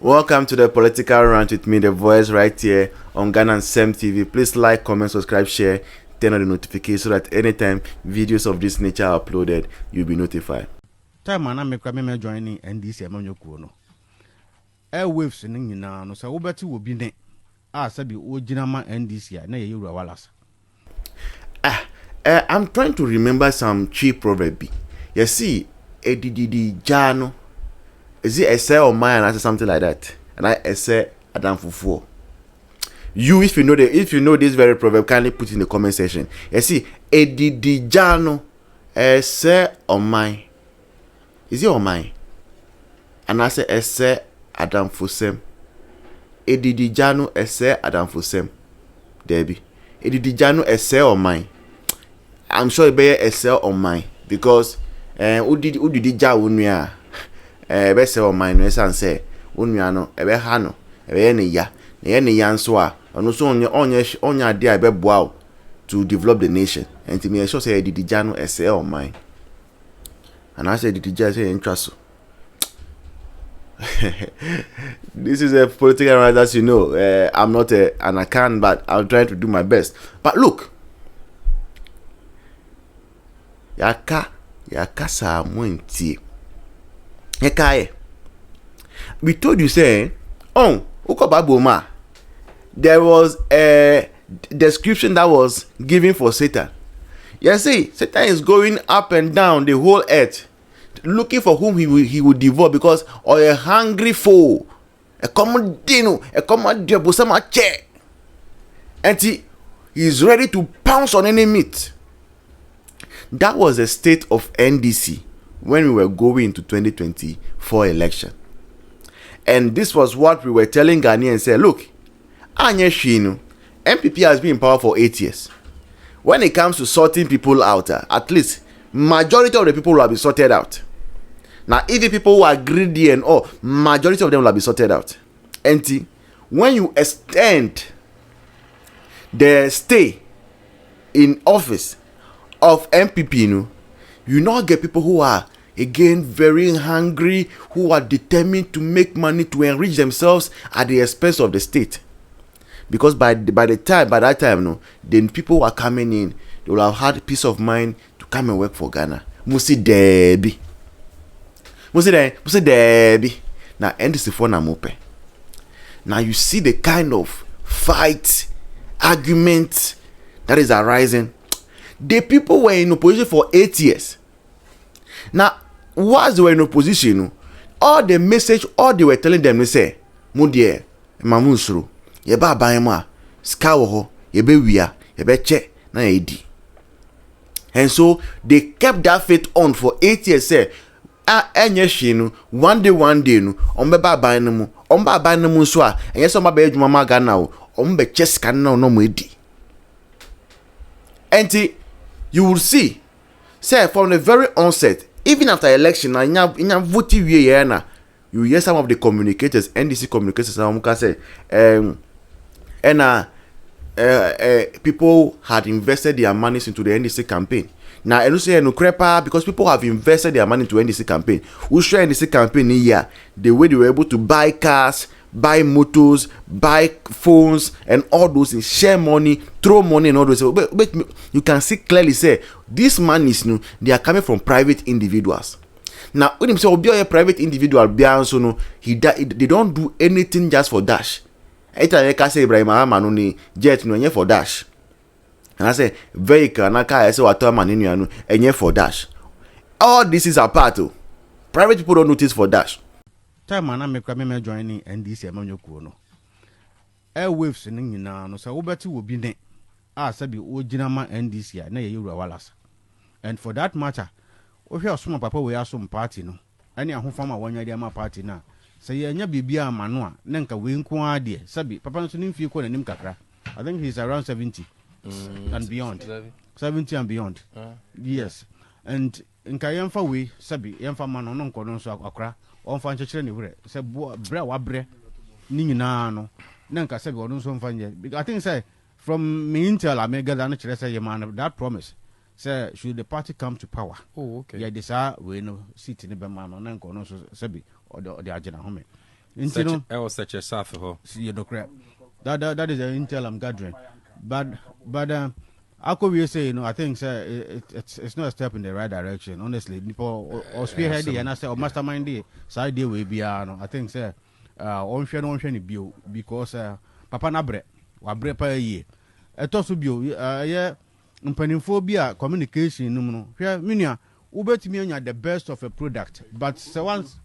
Welcome to the Political Rant with me, the voice right here on Ghana Sem TV. Please like, comment, subscribe, share, turn on the notification so that anytime videos of this nature are uploaded, you'll be notified. Time I make me joining NDC among your kuno. Airwaves in now, no, so Obeti will be ne. Sabi Ojinama NDC, na you walas. I'm trying to remember some cheap proverb. You see, Edidi Jano. Is it essay or mine or something like that? And I essay Adam Fufu. You, if you know this very proverb, kindly put in the comment section. You see, Edidijano essay or mine. Is it or mine? And I say essay Adam Fusem. Edidijano essay Adam Fusem. Debbie. Edidijano essay or mine. I'm sure it be essay or mine because who did unuya. Be say o man no san say onua no ebe ha no ebe ne ya nso a ono so onya ade a be boa to develop the nation and me sure say didija no ese o man and I say didija say interest. This is a political rant, as you know. I'm not an account, but I'm trying to do my best. But look, yaka sa mwenti. We told you, say, there was a description that was given for Satan. You see, Satan is going up and down the whole earth, looking for whom he would devour, because or a hungry foe, a common dino, a common diabosama chair, and he is ready to pounce on any meat. That was the state of NDC when we were going to 2024 election. And this was what we were telling Ghanaians, say, look, MPP has been in power for 8 years. When it comes to sorting people out, at least majority of the people will have been sorted out. Now, if the people who are greedy and all, majority of them will have been sorted out. And when you extend the stay in office of MPP, you not get people who are again very hungry, who are determined to make money to enrich themselves at the expense of the state. Because by that time, then people who are coming in, they will have had peace of mind to come and work for Ghana. Musi Debi. Now NDC for Namope. Now you see the kind of fight, argument that is arising. The people were in opposition for 8 years. Now, whilst they were in opposition, all the message, all they were telling them, they say, Mudie, Mamusru, Yeba Baima, Skawo, Yebe Wia, Yebe Che, na Edi. And so they kept that faith on for 8 years. Say, one day, Ombeba Bainamu, Omba Bainamu Swa, and yes, Omba Bej Mama Ganao, Ombe Chess can no Medi. And you will see, say, from the very onset, even after election, you hear some of the communicators, NDC communicators, people had invested their monies into the NDC campaign. Now, I don't say no crepa because people have invested their money into NDC campaign. We share NDC campaign here, the way they were able to buy cars, buy motors, buy phones, and all those things, share money, throw money, and all those. But you can see clearly, say, this money is new. They are coming from private individuals. Now, when you say, "Obi a private individual," they don't do anything just for dash. I say Ibrahim Mahama no ni jet no for dash. And I say vehicle na car I say what man in you for dash. All this is a part of private people don't notice for dash. Time I make me joining NDC among your kuno. Airwaves in now, no, so Obeti will be ne. Sabi Ojinama NDC, na you walas. And for that matter, we hear some papa we are some party no. Any a home farmer 1 year my party now. Say ya bibia manua, nenka we nko ade. Sabi papa so nimfie ko na nim kakra. I think he's around 70 and beyond. 70 and beyond. Yes. And nka yemfa we sabi yemfa man no nko no so akra. On fan chechere ni wure. Say bre wa bre ni nyina no. Nenka sabi odun so mfa nye. I think say from me intel I make gather no chere say man that promise. Say should the party come to power. Oh, okay. Yeah, this we no seat in the man no nko no so sabi or the agenda home. such a South. See the crap. That is the intel I'm gathering. But I could say, I think it's not a step in the right direction. Honestly, people or spearhead and I say or mastermind the side deal will be I think on bio because Papa Nabre wabre pa ye. Etosu bio yeah mpanimphobia communication no. Hwɛ minia ubetimi anya the best of a product but once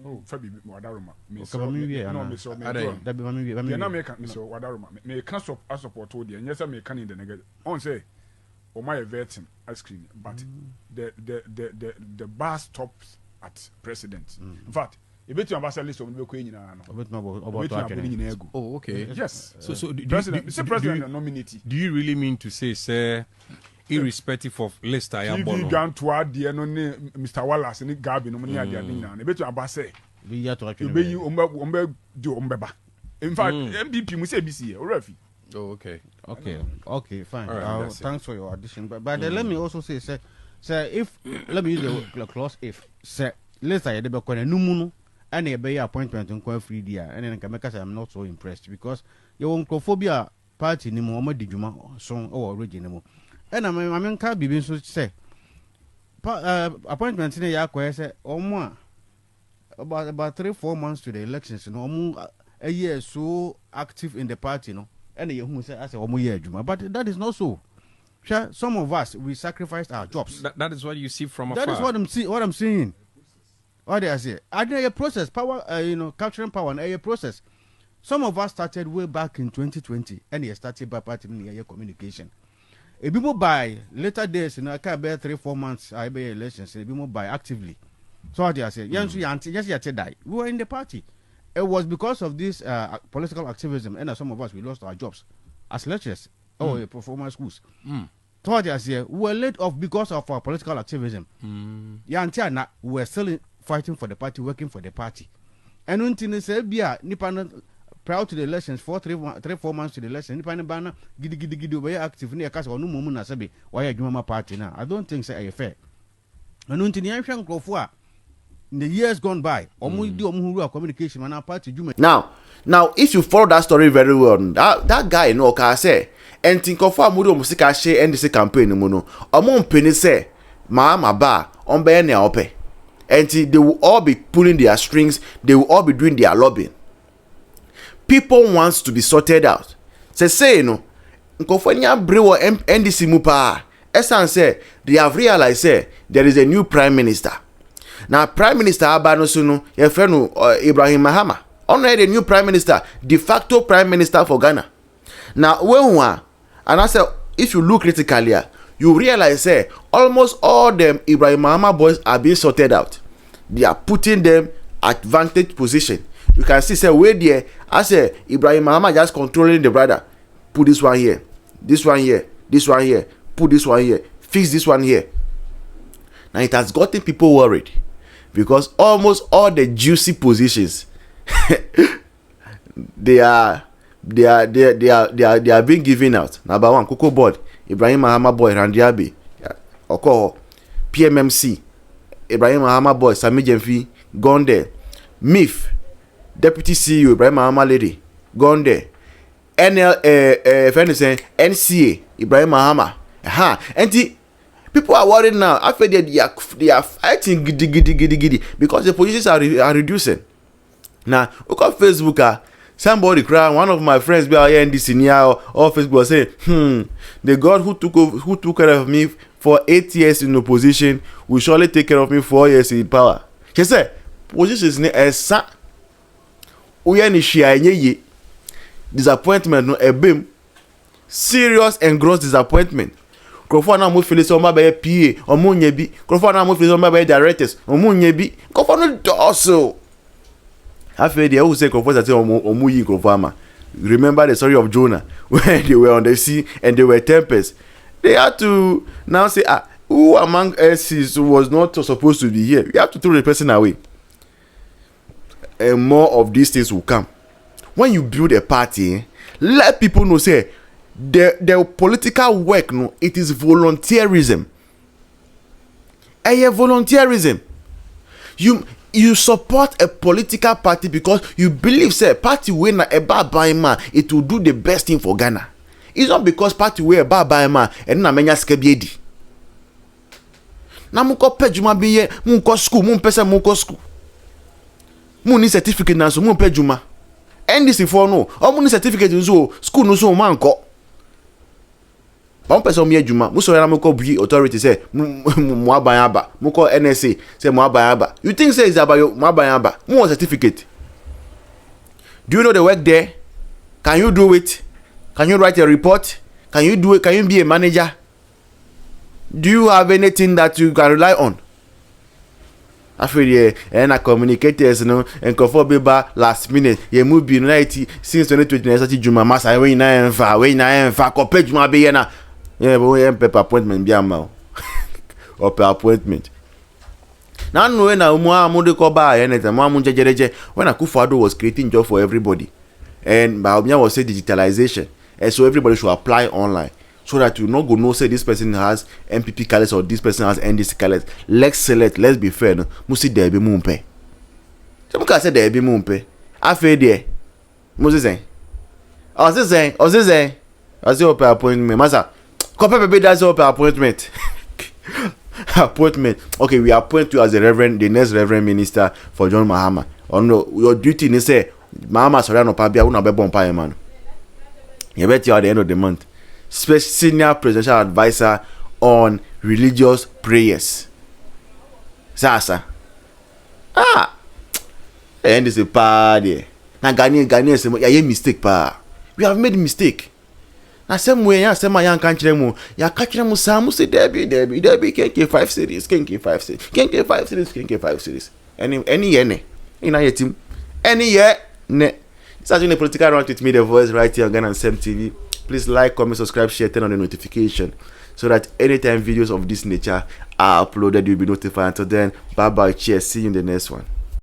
oh fabi wadaroma me so no me so that be me na me can so wadaroma me can support all the nyesa me can in the negative on say o my vetting ice cream but the bar stops at president in fact you bet you ambassador list of the ko nyina no oh okay yes so president nominate do you really mean to say sir irrespective of list I am born gan to adie no ne Mr Wallace ni Gabi no ne adie nyina na bet you ambassador be ya to actually be you ombe do ombeba in fact MPP mu say BC orafi oh okay fine right, thanks for your addition but let me also say sir if let me use the clause if sir list I dey be kwana numu no and e be appointment nko free dia and then can I'm not so impressed because your oncophobia party ni mo di djuma so o region mo and I mean can be so say appointment ni ya ko say omo about 3-4 months to the elections no omo a year so active in the party no and you who say I say omo year djuma but that is not so. Some of us we sacrificed our jobs. That is what you see from afar. That is what I'm seeing. What did I say? I did a process, power, capturing power and a process. Some of us started way back in 2020, and they started by party in communication. A bit more by later days, I can't bear 3-4 months, I bear elections, a bit more by actively. So what did I say? Yes, you die. We were in the party. It was because of this political activism, and some of us we lost our jobs as lecturers or performance schools. So what did I say? We were laid off because of our political activism. We were still fighting for the party, working for the party. And until say bia nipa prior to the elections 3-4 months to the election nipa bana gidi we active na kasa onu mumu na sabe why adwuma party na I don't think say fair. And until the ancient crofo in the years gone by omu communication na party dwuma. Now if you follow that story very well that guy no ka say enti crofo amuri omusika share NDC campaign mu no omo mpeni say Mahama ba onbe na ope. And they will all be pulling their strings. They will all be doing their lobbying. People wants to be sorted out. Say no. Nkofanya brewo NDC mupa. Esan say they have realized say there is a new prime minister. Now prime minister abano sunu ye friend Ibrahim Mahama. Already a new prime minister, de facto prime minister for Ghana. Now when and I say if you look critically here, you realize say almost all them Ibrahim Mahama boys are being sorted out. They are putting them at vantage position. You can see say where there I say Ibrahim Mahama just controlling the brother. Put this one here, this one here, this one here, put this one here, fix this one here. Now it has gotten people worried because almost all the juicy positions they are being given out. Number one, Cocoa Board, Ibrahim Mahama boy Randiabi, Oko, PMMC, Ibrahim Mahama boy Sami Jemfi, gone there. MIF, Deputy CEO Ibrahim Mahama lady, gone there. NCA Ibrahim Mahama. And people are worried now. After they are fighting giddy because the positions are reducing. Now, look at Facebook. Somebody cried. One of my friends, be here NDC near or Facebook, was saying, the God who took care of me for 8 years in opposition will surely take care of me 4 years in power. He said, positions ne esa. Uye ni shia disappointment no ebim. Serious and gross disappointment. Krofo na mo feel say o ma be PA, o mo nyebi. Krofo na mo feel say o ma be directors, o mo nyebi. Krofo no doso. After they always say Krofo. Remember the story of Jonah when they were on the sea and they were tempest. They had to now say, who among us was not supposed to be here? You have to throw the person away. And more of these things will come. When you build a party, let people know say the political work, no, it is volunteerism. Volunteerism. you support a political party because you believe say party wey na eba baima it will do the best thing for Ghana. It's not because party wey eba baima and na menya sika bi edi. Na mo ko pejuma bi ye, mo ko school, mo pese mo ko school. Mo ni certificate na so mo pejuma. NDC for no, o mo ni certificate nso school no so man ko. Ba person me adwuma, mo so na mo ko bi authority say mo aban aba, mo ko NSA say mo aban aba. You think say is about mo aban aba? Mo certificate. Do you know the work there? Can you do it? Can you write a report? Can you do it? Can you be a manager? Do you have anything that you can rely on? I feel yeah, and I communicators, you know, and conform last minute. You move be united since 2020. Such Juma Massa, we na enfa, compare Juma be na. Yeah, but we paper appointment be amount or per appointment. Now, when I mo ko ba anything, mo jejereje. When Akufo-Addo was creating job for everybody, and Baumia was say digitalization, and so everybody should apply online. So that you not go know say this person has MPP colors or this person has NDC colors. Let's select. Let's be fair. No, musi there be mumpe. Some can say there be mumpe. I feel there. Musi say. I was saying. I say open appointment. Masa, compare baby that's open appointment. Appointment. Okay, we appoint you as the next Reverend Minister for John Mahama. Oh no, your duty is say Mahama sorry no pabia una be bon pa man. You bet you at the end of the month. Senior presidential advisor on religious prayers. Sasa. And this is party. Na Ghanaian say ya mistake pa. We have made mistake. Na same way ya say ma yan kan kire mu. Ya ka kire mu Sam say Debbie kenke 5 series, kenke 5 series. Any year ne. Ina yetim. Any year ne. It's actually a political round with me, the voice right here on Ghana and Sem TV. Please like, comment, subscribe, share, turn on the notification so that anytime videos of this nature are uploaded, you'll be notified. Until then, bye bye, cheers, see you in the next one.